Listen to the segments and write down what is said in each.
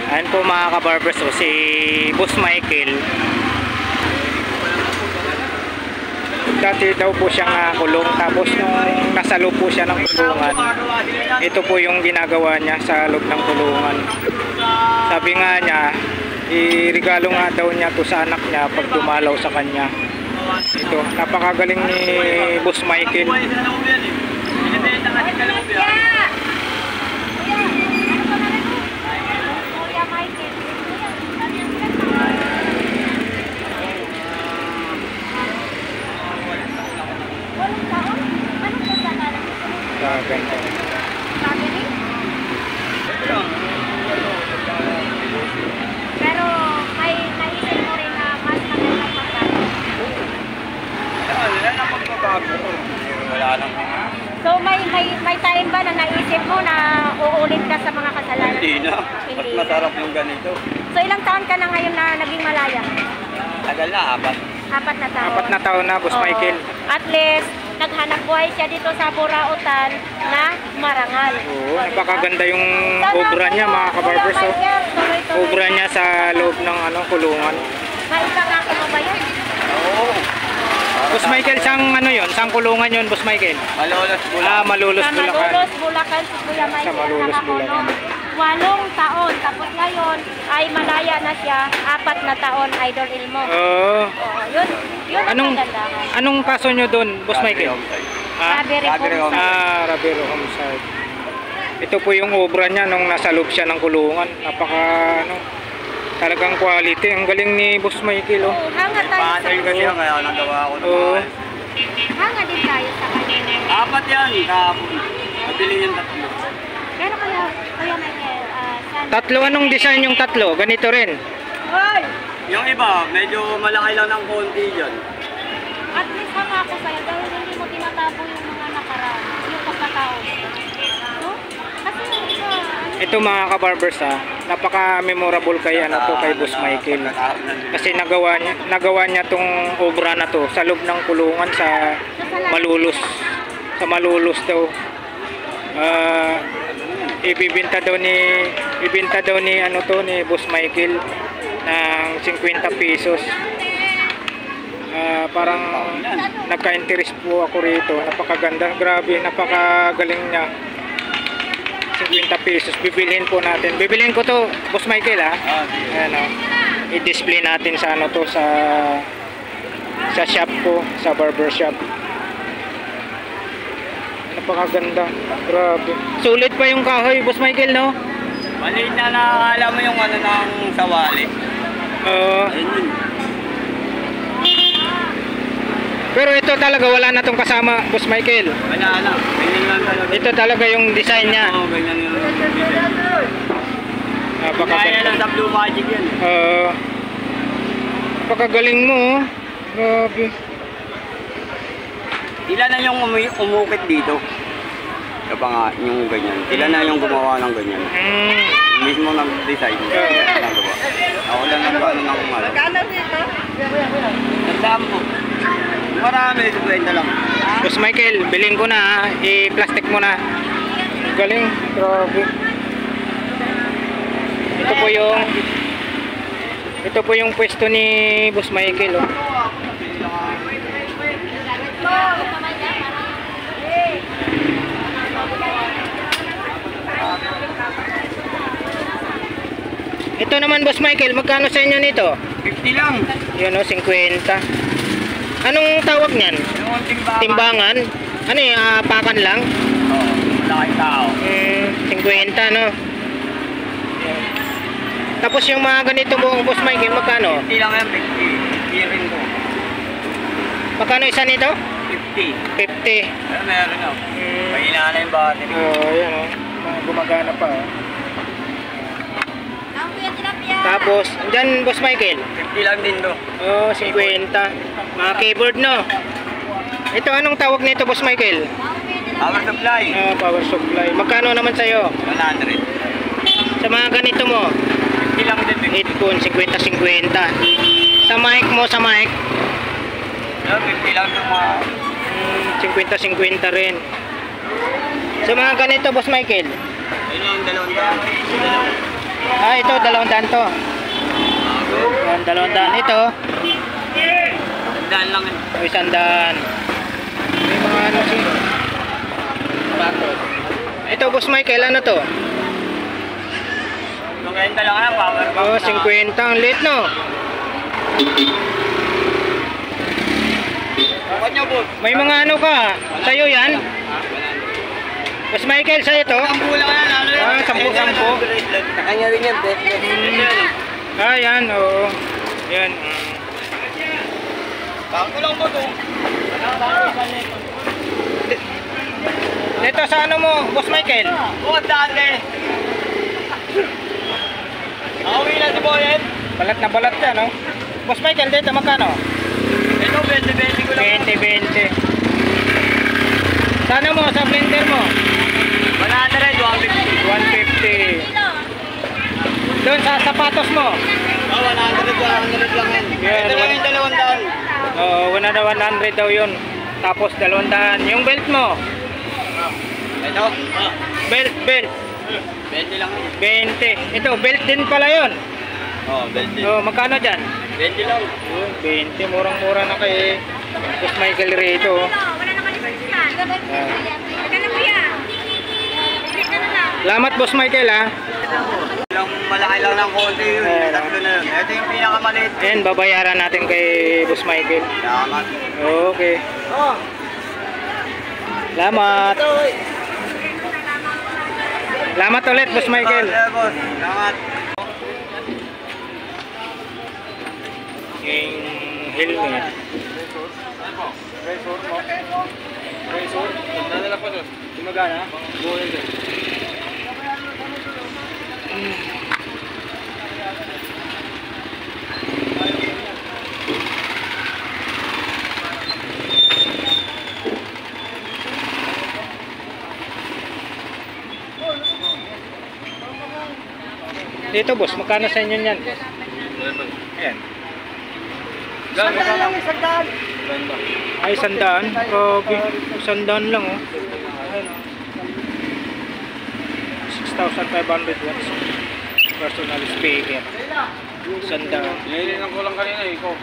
Ayan po mga kabarbers, o si Boss Michael. Dati daw po siyang kulong, tapos nung nasa loob po siya ng kulungan, ito po yung ginagawa niya sa loob ng kulungan. Sabi nga niya, iregalo nga daw niya to sa anak niya pag dumalaw sa kanya. Ito, napakagaling ni Boss Michael. Pero may naisip mo rin na mas magandang pagkain. Wala lang. So may time ba na naisip mo na uulit ka sa mga kasalanan? Hindi na. Mas masarap yung ganito. So ilang taon ka na ngayon na naging malaya? Tagal na, 4. 4 na taon. 4 na taon na, Boss Oo. Michael. At least naghanap buhay siya dito sa Burautan na marangal. Oo, napakaganda yung obra niya mga kabarbers. Obra niya sa loob ng kulungan. Maipangako mo ba yan? Oo. Boss Michael, sang yun? Sang kulungan yun, Boss Michael? Malolos po lang. Malolos, Sa Bulacan. Malolos, Bulacan, si Kuya Sa Michael Malolos, nakakulong. Bulacan. 8 taon. Tapos ngayon ay malaya na siya. 4 na taon, Idol Ilmo. Oo. Oo, yun ang kagandahan. Anong kaso nyo doon, Boss Michael? Robbery homicide. Robbery homicide. Ito po yung obra niya nung nasa loob siya ng kulungan. Talagang quality. Ang galing ni Boss Michael. Oh. Oo, hanga tayo sa Patay kasi yan, kaya nagawa ko ng Oo. mga. hanga din tayo sa kanya. 4 yan, kahapon. Mabili yung 3. Pero Kuya Michael, saan? Tatlo, anong design yung tatlo? Ganito rin. Hoy! Yung iba, medyo malaki lang ng konti dyan. At least hanga ako sa'yo dahil hindi mo tinatabo yung mga nakaraan, yung pagkatao. No? Kasi yung iba, Ito mga kabarbers napaka-memorable kay kay Boss Michael. Kasi nagawa niya tong obra na to sa loob ng kulungan sa Malolos. Sa Malolos daw. Ibibenta daw ni ni Boss Michael ng 50 pesos. Parang nagka-interest po ako rito. Napakaganda, grabe, napakagaling niya. 50 pesos, bibilhin po natin. Bibilhin ko to, Boss Michael Ayan i-display natin sa sa shop ko, sa barber shop. Napakaganda, grabe. Sulit pa yung kahoy, Boss Michael, no? Maliit na nakakala mo yung ng sawali. Ayun yun. Pero ito talaga wala na tong kasama, Boss Michael. Wala na. Ganyan lang talaga. Ito talaga yung design niya. Oo, ganyan yung design. Kaya Napakaganda. lang sa Blue Magic yan. Napakagaling mo, oh. Grabe. Ilan na yung umukit dito? Diba nga, yung ganyan. Ilan na yung gumawa ng ganyan. Mismo nag-design. Nagawa. Ako lang nagano ng umalo. Magkano dito? Nagdaan po. Marami, 50 lang. Boss Michael, bilhin ko na, i-plastic mo na. Galing, grabe. Ito po yung pwesto ni Boss Michael, oh. Ito naman, Boss Michael, magkano sa inyo nito? 50 lang. Yun, oh, 50. Anong tawag niyan? Yung timbangan. Timbangan? Ano yung pakan lang? Oo, malaki tao. 50, no? Tapos yung mga ganito mo, Boss Michael, magkano? 50 lang yan, 50. 50 rin ko. Magkano isa nito? 50. 50. Pero meron na. Mahina na yung battery. Yan, oh. Gumagana pa, oh. Ang Kuya Tilapia! Tapos, dyan, Boss Michael. 50 lang din do. 50. Mga keyboard, no? Ito, anong tawag nito, Boss Michael? Power supply. Power supply. Magkano naman sa'yo? 100. Sa mga ganito mo? 50 lang din. Headphone, 50-50. Sa mic mo, sa mic? 50 lang yung mga... 50-50 rin. Sa mga ganito, Boss Michael? Ayun yung 200. Ah, ito, 200 to. Yan, 200. Ito, Daan lang yun. o 100. May mga ano si... Ito, Boss Michael, ano to? Maganda lang yan, power bank. Oh, 50. Ang liit, no? Bakit nyo, boss? May mga ano ka? Sa'yo yan? Boss Michael, sa'yo to? 10 lang yan, ano yan? Ah, 10. Sa kanya rin yan, Ah, yan, oo. Yan. Bangko lang po to. Dito sa ano mo, Boss Michael? Bukas daan eh. Awi na si Boyet. Balat na balat yan, no? Boss Michael, dito magkano? Ito, 20-20 ko lang. 20-20. Sana mo, sa blender mo? 100, 150. 150. Doon sa sapatos mo? Oh, 100 lang yan. Yan, Ito lang yung 200. Oo, 100 daw yun. Tapos 200. Yung belt mo? Ito? Belt. 20 lang yun. 20. Ito, belt din pala yun. Oh, 20. Oo, magkano dyan? 20 lang. 20. Murang-mura na kay Boss Michael rito. Wala na kalimutan yan. Taga na kuya. Ulit na lang. Salamat, Boss Michael, ha. Yung malaki lang ng konti yun. Oo. Tatlo na yun. Ito yung pinakamaliit. Ayan, babayaran natin kay Boss Michael. Salamat. Okay. Oh. Salamat. Salamat ulit, Boss Michael. Boss. Salamat. Yung helmet. Razor. Nadala pa doon. Gumagana? Buhay doon. Dito, boss, magkano sa inyo yan? Ayan. Ay, 100. Grabe. 100 lang, oh. 6,500 watts. Personal speaker. 100. Nilinan ko lang kanina eh, ikaw.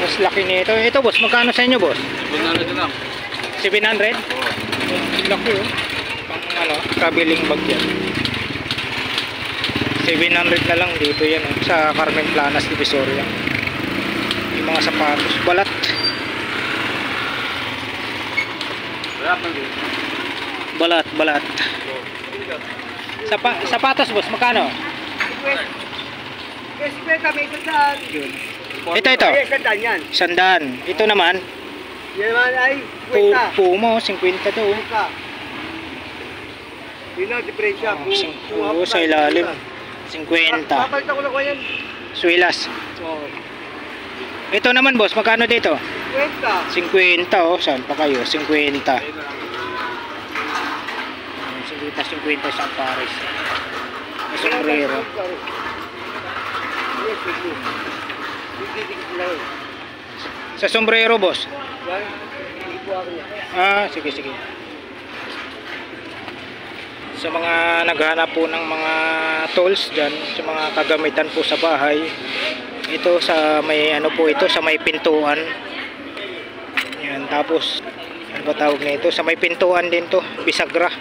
Mas laki nito. Ito, boss, magkano sa inyo, boss? 700 lang. 700? Laki, oh. Pang ano, kabiling bag yan. 700 na lang dito yan, oh. Sa Carmen Planas, Divisoria. Yung mga sapatos. Balat. Balat. Sapatos, boss, magkano? Yun. Ito. Ay, sandaan yan. 100. Ito naman, Yan naman ay, kwenta. Puma, 50 to, oh. Kwenta. Yun ang diferensya. Oo, sa ilalim. 50. Papalitan ko lang ko yan. Swilas. Oo. Ito naman, boss, magkano dito? Kwenta. 50, oh. Saan pa kayo? 50. 50 sa Paris. May sombrero. Sa sombrero, boss. Ah, sige. Sa mga naghahanap po ng mga tools dyan, sa mga kagamitan po sa bahay, ito sa may ano po ito, sa may pintuan. Yan, tapos ano ba tawag nito? Sa may pintuan din to, bisagra.